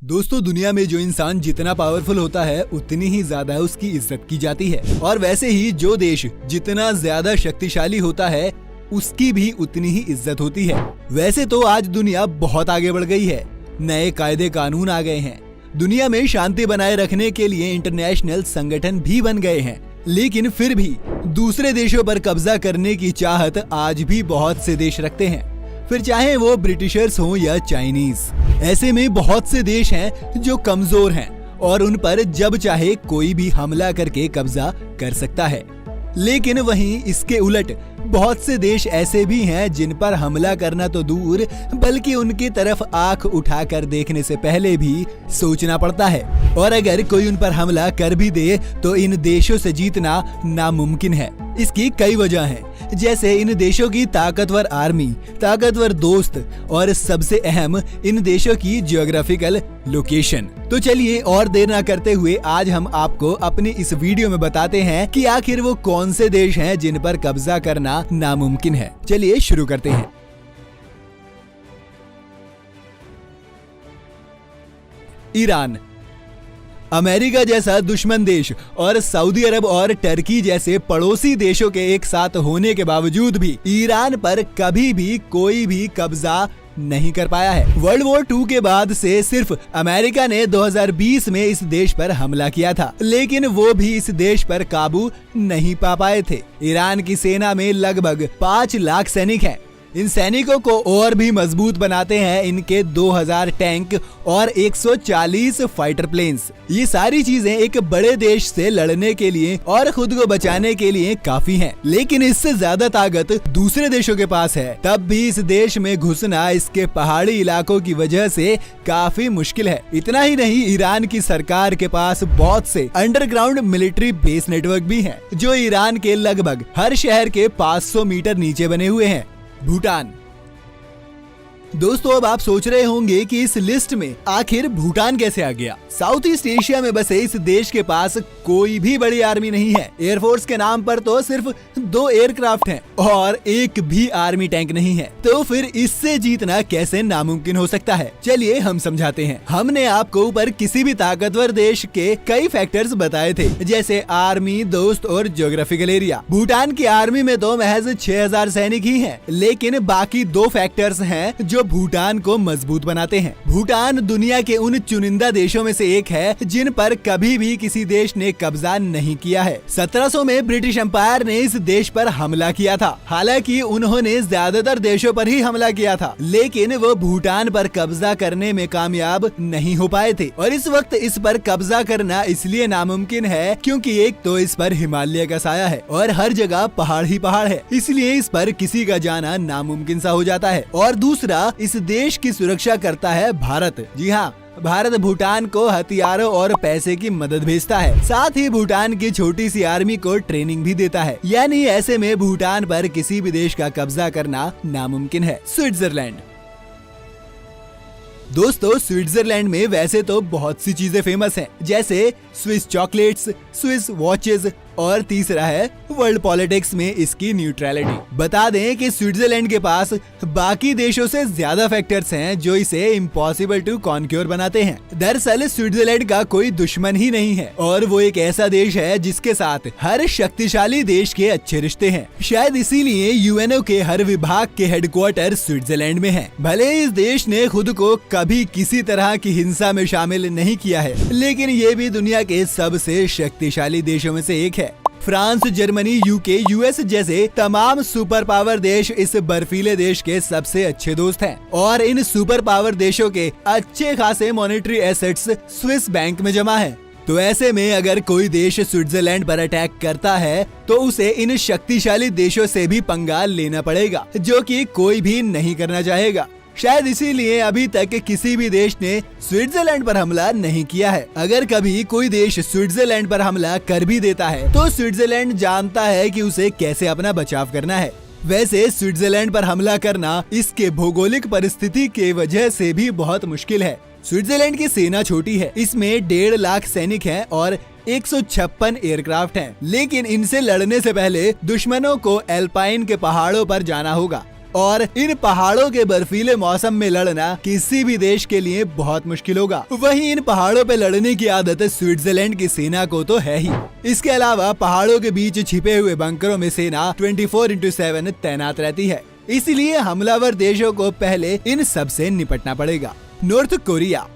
दोस्तों, दुनिया में जो इंसान जितना पावरफुल होता है उतनी ही ज्यादा उसकी इज्जत की जाती है, और वैसे ही जो देश जितना ज्यादा शक्तिशाली होता है उसकी भी उतनी ही इज्जत होती है। वैसे तो आज दुनिया बहुत आगे बढ़ गई है, नए कायदे कानून आ गए हैं, दुनिया में शांति बनाए रखने के लिए इंटरनेशनल संगठन भी बन गए हैं, लेकिन फिर भी दूसरे देशों पर कब्जा करने की चाहत आज भी बहुत से देश रखते हैं, फिर चाहे वो ब्रिटिशर्स हो या चाइनीज। ऐसे में बहुत से देश हैं जो कमजोर हैं और उन पर जब चाहे कोई भी हमला करके कब्जा कर सकता है। लेकिन वहीं इसके उलट बहुत से देश ऐसे भी हैं जिन पर हमला करना तो दूर बल्कि उनकी तरफ आंख उठाकर देखने से पहले भी सोचना पड़ता है, और अगर कोई उन पर हमला कर भी दे तो इन देशों से जीतना नामुमकिन है। इसकी कई वजह हैं, जैसे इन देशों की ताकतवर आर्मी, ताकतवर दोस्त और सबसे अहम इन देशों की जियोग्राफिकल लोकेशन। तो चलिए और देर ना करते हुए आज हम आपको अपनी इस वीडियो में बताते हैं कि आखिर वो कौन से देश हैं जिन पर कब्जा करना नामुमकिन है। चलिए शुरू करते हैं। ईरान। अमेरिका जैसा दुश्मन देश और सऊदी अरब और टर्की जैसे पड़ोसी देशों के एक साथ होने के बावजूद भी ईरान पर कभी भी कोई भी कब्जा नहीं कर पाया है। वर्ल्ड वॉर 2 के बाद से सिर्फ अमेरिका ने 2020 में इस देश पर हमला किया था, लेकिन वो भी इस देश पर काबू नहीं पा पाए थे। ईरान की सेना में लगभग 5 लाख सैनिक हैं। इन सैनिकों को और भी मजबूत बनाते हैं इनके 2000 टैंक और 140 फाइटर प्लेन्स। ये सारी चीजें एक बड़े देश से लड़ने के लिए और खुद को बचाने के लिए काफी हैं। लेकिन इससे ज्यादा ताकत दूसरे देशों के पास है, तब भी इस देश में घुसना इसके पहाड़ी इलाकों की वजह से काफी मुश्किल है। इतना ही नहीं, ईरान की सरकार के पास बहुत से अंडरग्राउंड मिलिट्री बेस नेटवर्क भी हैं, जो ईरान के लगभग हर शहर के 500 मीटर नीचे बने हुए हैं। भूटान। दोस्तों, अब आप सोच रहे होंगे कि इस लिस्ट में आखिर भूटान कैसे आ गया। साउथ ईस्ट एशिया में बसे इस देश के पास कोई भी बड़ी आर्मी नहीं है। एयरफोर्स के नाम पर तो सिर्फ 2 एयरक्राफ्ट हैं और एक भी आर्मी टैंक नहीं है। तो फिर इससे जीतना कैसे नामुमकिन हो सकता है, चलिए हम समझाते हैं। हमने आपको ऊपर किसी भी ताकतवर देश के कई फैक्टर्स बताए थे, जैसे आर्मी, दोस्त और ज्योग्राफिकल एरिया। भूटान की आर्मी में तो महज 6000 सैनिक ही हैं, लेकिन बाकी 2 फैक्टर्स हैं जो भूटान को मजबूत बनाते हैं। भूटान दुनिया के उन चुनिंदा देशों में से एक है जिन पर कभी भी किसी देश ने कब्जा नहीं किया है। 1700 में ब्रिटिश एम्पायर ने इस देश पर हमला किया था। हालांकि उन्होंने ज्यादातर देशों पर ही हमला किया था, लेकिन वो भूटान पर कब्जा करने में कामयाब नहीं हो पाए थे। और इस वक्त इस पर कब्जा करना इसलिए नामुमकिन है क्योंकि एक तो इस पर हिमालय का साया है और हर जगह पहाड़ ही पहाड़ है, इसलिए इस पर किसी का जाना नामुमकिन सा हो जाता है। और दूसरा, इस देश की सुरक्षा करता है भारत। जी हाँ, भारत भूटान को हथियारों और पैसे की मदद भेजता है, साथ ही भूटान की छोटी सी आर्मी को ट्रेनिंग भी देता है। यानी ऐसे में भूटान पर किसी भी देश का कब्जा करना नामुमकिन है। स्विट्जरलैंड। दोस्तों, स्विट्जरलैंड में वैसे तो बहुत सी चीजें फेमस हैं, जैसे स्विस चॉकलेट्स, स्विस वॉचेस और तीसरा है वर्ल्ड पॉलिटिक्स में इसकी न्यूट्रलिटी। बता दें कि स्विट्जरलैंड के पास बाकी देशों से ज्यादा फैक्टर्स हैं जो इसे इम्पॉसिबल टू कॉन्क्योर बनाते हैं। दरअसल स्विट्जरलैंड का कोई दुश्मन ही नहीं है और वो एक ऐसा देश है जिसके साथ हर शक्तिशाली देश के अच्छे रिश्ते हैं। शायद इसीलिए यूएनओ के हर विभाग के हेडक्वार्टर स्विट्जरलैंड में है। भले इस देश ने खुद को कभी किसी तरह की हिंसा में शामिल नहीं किया है, लेकिन ये भी दुनिया के सबसे शक्तिशाली देशों में से एक है। फ्रांस, जर्मनी, यूके, यूएस जैसे तमाम सुपर पावर देश इस बर्फीले देश के सबसे अच्छे दोस्त हैं, और इन सुपर पावर देशों के अच्छे खासे मॉनेटरी एसेट्स स्विस बैंक में जमा है। तो ऐसे में अगर कोई देश स्विट्जरलैंड पर अटैक करता है तो उसे इन शक्तिशाली देशों से भी पंगा लेना पड़ेगा, जो कि कोई भी नहीं करना चाहेगा। शायद इसीलिए अभी तक किसी भी देश ने स्विट्जरलैंड पर हमला नहीं किया है। अगर कभी कोई देश स्विट्जरलैंड पर हमला कर भी देता है तो स्विट्जरलैंड जानता है कि उसे कैसे अपना बचाव करना है। वैसे स्विट्जरलैंड पर हमला करना इसके भौगोलिक परिस्थिति के वजह से भी बहुत मुश्किल है। स्विट्जरलैंड की सेना छोटी है, इसमें 1.5 लाख सैनिक हैं और 156 एयरक्राफ्ट हैं, लेकिन इनसे लड़ने से पहले दुश्मनों को एल्पाइन के पहाड़ों पर जाना होगा और इन पहाड़ों के बर्फीले मौसम में लड़ना किसी भी देश के लिए बहुत मुश्किल होगा। वहीं इन पहाड़ों पे लड़ने की आदत स्विट्जरलैंड की सेना को तो है ही। इसके अलावा पहाड़ों के बीच छिपे हुए बंकरों में सेना 24/7 तैनात रहती है। इसलिए हमलावर देशों को पहले इन सब से निपटना पड़ेगा। North Korea.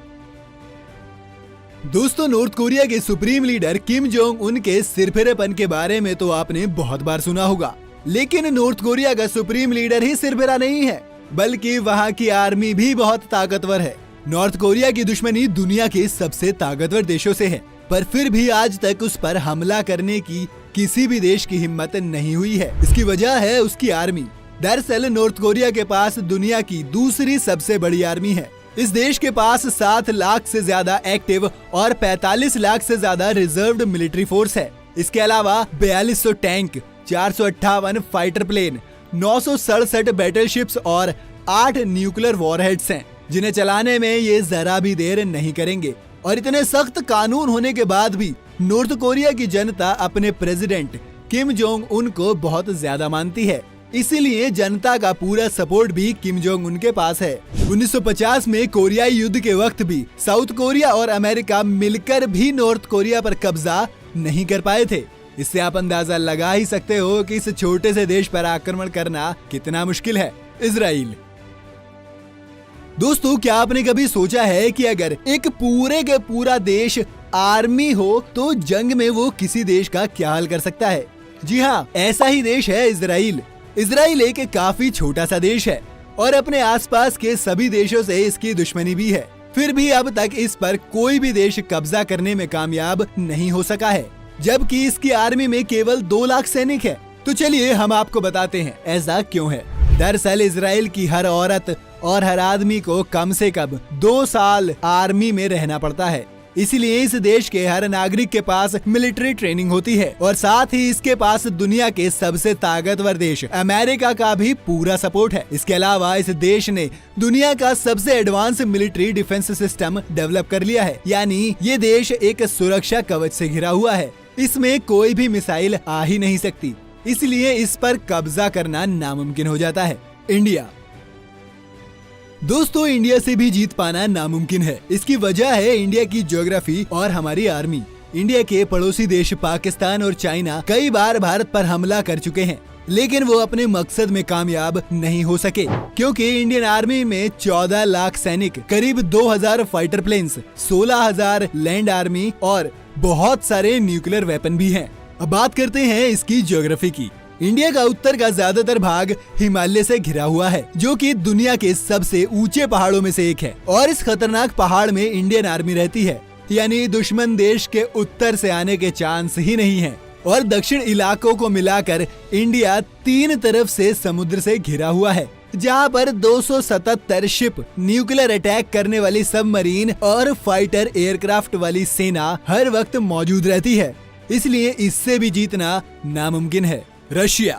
दोस्तों, नॉर्थ कोरिया के supreme leader Kim Jong Un के सिरफिरेपन के बारे में तो आपने बहुत बार सुना होगा, लेकिन नॉर्थ कोरिया का सुप्रीम लीडर ही सिरफिरा नहीं है, बल्कि वहाँ की आर्मी भी बहुत ताकतवर है। नॉर्थ कोरिया की दुश्मनी दुनिया के सबसे ताकतवर देशों से है, पर फिर भी आज तक उस पर हमला करने की किसी भी देश की हिम्मत नहीं हुई है। इसकी वजह है उसकी आर्मी। दरअसल नॉर्थ कोरिया के पास दुनिया की दूसरी सबसे बड़ी आर्मी है। इस देश के पास 7 लाख से ज्यादा एक्टिव और 45 लाख से ज्यादा रिजर्व्ड मिलिट्री फोर्स है। इसके अलावा 4200 टैंक, 458 फाइटर प्लेन, 967 बैटलशिप्स और 8 न्यूक्लियर वॉरहेड्स हैं, जिन्हें चलाने में ये जरा भी देर नहीं करेंगे। और इतने सख्त कानून होने के बाद भी नॉर्थ कोरिया की जनता अपने प्रेसिडेंट किम जोंग उन को बहुत ज्यादा मानती है। इसीलिए जनता का पूरा सपोर्ट भी किम जोंग उन के पास है। 1950 में कोरियाई युद्ध के वक्त भी साउथ कोरिया और अमेरिका मिलकर भी नॉर्थ कोरिया पर कब्जा नहीं कर पाए थे। इससे आप अंदाजा लगा ही सकते हो कि इस छोटे से देश पर आक्रमण करना कितना मुश्किल है। इजराइल। दोस्तों, क्या आपने कभी सोचा है कि अगर एक पूरे के पूरा देश आर्मी हो तो जंग में वो किसी देश का क्या हाल कर सकता है? जी हाँ, ऐसा ही देश है इजराइल। इजराइल एक काफी छोटा सा देश है और अपने आसपास के सभी देशों से इसकी दुश्मनी भी है। फिर भी अब तक इस पर कोई भी देश कब्जा करने में कामयाब नहीं हो सका है, जबकि इसकी आर्मी में केवल 2 लाख सैनिक है। तो चलिए हम आपको बताते हैं ऐसा क्यों है। दरअसल इजराइल की हर औरत और हर आदमी को कम से कम 2 साल आर्मी में रहना पड़ता है। इसलिए इस देश के हर नागरिक के पास मिलिट्री ट्रेनिंग होती है और साथ ही इसके पास दुनिया के सबसे ताकतवर देश अमेरिका का भी पूरा सपोर्ट है। इसके अलावा इस देश ने दुनिया का सबसे advance military defence system develop कर लिया है, यानी ये देश एक सुरक्षा कवच से घिरा हुआ है। इसमें कोई भी मिसाइल आ ही नहीं सकती, इसलिए इस पर कब्जा करना नामुमकिन हो जाता है। इंडिया। दोस्तों, इंडिया से भी जीत पाना नामुमकिन है। इसकी वजह है इंडिया की ज्योग्राफी और हमारी आर्मी। इंडिया के पड़ोसी देश पाकिस्तान और चाइना कई बार भारत पर हमला कर चुके हैं, लेकिन वो अपने मकसद में कामयाब नहीं हो सके, क्योंकि इंडियन आर्मी में 14 लाख सैनिक, करीब 2000 फाइटर प्लेन्स, 16,000 लैंड आर्मी और बहुत सारे न्यूक्लियर वेपन भी हैं। अब बात करते हैं इसकी ज्योग्राफी की। इंडिया का उत्तर का ज्यादातर भाग हिमालय से घिरा हुआ है, जो कि दुनिया के सबसे ऊंचे पहाड़ों में से एक है। और इस खतरनाक पहाड़ में इंडियन आर्मी रहती है, यानी दुश्मन देश के उत्तर से आने के चांस ही नहीं है। और दक्षिण इलाकों को मिलाकर इंडिया 3 तरफ से समुद्र से घिरा हुआ है, जहां पर 277 शिप, न्यूक्लियर अटैक करने वाली सबमरीन और फाइटर एयरक्राफ्ट वाली सेना हर वक्त मौजूद रहती है। इसलिए इससे भी जीतना नामुमकिन है। रशिया।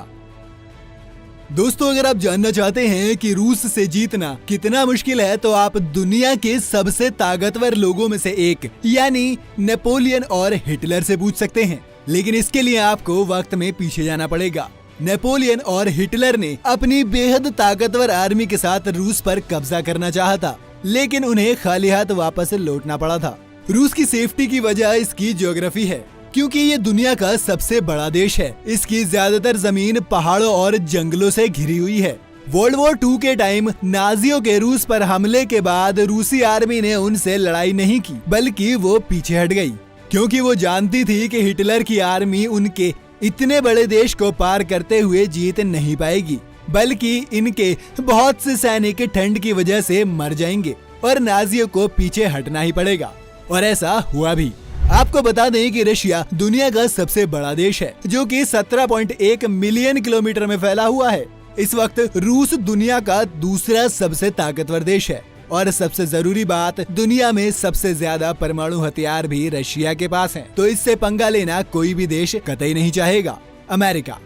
दोस्तों, अगर आप जानना चाहते हैं कि रूस से जीतना कितना मुश्किल है, तो आप दुनिया के सबसे ताकतवर लोगों में से एक यानी नेपोलियन और हिटलर से पूछ सकते हैं। लेकिन इसके लिए आपको वक्त में पीछे जाना पड़ेगा। नेपोलियन और हिटलर ने अपनी बेहद ताकतवर आर्मी के साथ रूस पर कब्जा करना चाहा था, लेकिन उन्हें खाली हाथ वापस लौटना पड़ा था। रूस की सेफ्टी की वजह इसकी ज्योग्राफी है, क्योंकि ये दुनिया का सबसे बड़ा देश है। इसकी ज्यादातर जमीन पहाड़ों और जंगलों से घिरी हुई है। वर्ल्ड वॉर 2 के टाइम नाजियों के रूस पर हमले के बाद रूसी आर्मी ने उनसे लड़ाई नहीं की, बल्कि वो पीछे हट गई, क्योंकि वो जानती थी कि हिटलर की आर्मी उनके इतने बड़े देश को पार करते हुए जीत नहीं पाएगी, बल्कि इनके बहुत से सैनिक ठंड की वजह से मर जाएंगे और नाजियों को पीछे हटना ही पड़ेगा। और ऐसा हुआ भी। आपको बता दें कि रशिया दुनिया का सबसे बड़ा देश है, जो कि 17.1 मिलियन किलोमीटर में फैला हुआ है। इस वक्त रूस दुनिया का दूसरा सबसे ताकतवर देश है और सबसे जरूरी बात, दुनिया में सबसे ज्यादा परमाणु हथियार भी रशिया के पास हैं। तो इससे पंगा लेना कोई भी देश कतई नहीं चाहेगा। अमेरिका।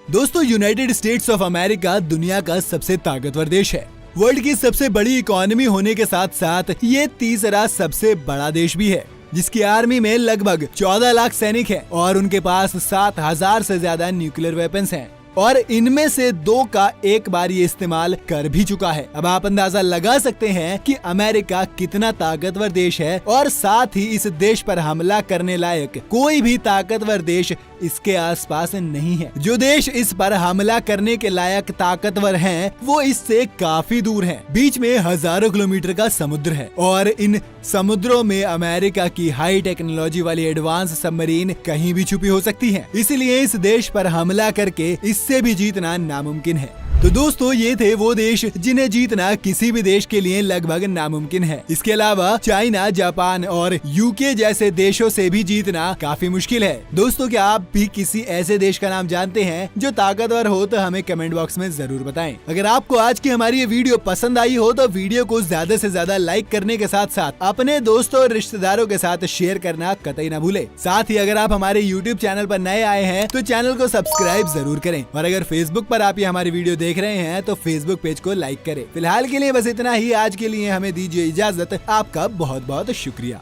दोस्तों, यूनाइटेड स्टेट्स ऑफ अमेरिका दुनिया का सबसे ताकतवर देश है। वर्ल्ड की सबसे बड़ी इकोनॉमी होने के साथ साथ ये तीसरा सबसे बड़ा देश भी है, जिसकी आर्मी में लगभग 14 लाख सैनिक हैं और उनके पास 7,000 से ज्यादा न्यूक्लियर वेपन्स हैं। और इनमें से 2 का एक बार ये इस्तेमाल कर भी चुका है। अब आप अंदाजा लगा सकते हैं कि अमेरिका कितना ताकतवर देश है और साथ ही इस देश पर हमला करने लायक कोई भी ताकतवर देश इसके आसपास नहीं है। जो देश इस पर हमला करने के लायक ताकतवर हैं, वो इससे काफी दूर हैं। बीच में हजारों किलोमीटर का समुद्र है और इन समुद्रों में अमेरिका की हाई टेक्नोलॉजी वाली एडवांस सबमरीन कहीं भी छुपी हो सकती है। इसलिए इस देश पर हमला करके इससे भी जीतना नामुमकिन है। तो दोस्तों, ये थे वो देश जिन्हें जीतना किसी भी देश के लिए लगभग नामुमकिन है। इसके अलावा चाइना, जापान और यूके जैसे देशों से भी जीतना काफी मुश्किल है। दोस्तों, क्या आप भी किसी ऐसे देश का नाम जानते हैं जो ताकतवर हो? तो हमें कमेंट बॉक्स में जरूर बताएं। अगर आपको आज की हमारी ये वीडियो पसंद आई हो तो वीडियो को ज्यादा से ज्यादा लाइक करने के साथ साथ अपने दोस्तों और रिश्तेदारों के साथ शेयर करना कतई न भूले। साथ ही अगर आप हमारे यूट्यूब चैनल पर नए आए हैं तो चैनल को सब्सक्राइब जरूर करें और अगर फेसबुक पर आप ये हमारी वीडियो देख रहे हैं तो फेसबुक पेज को लाइक करें। फिलहाल के लिए बस इतना ही। आज के लिए हमें दीजिए इजाजत। आपका बहुत बहुत शुक्रिया।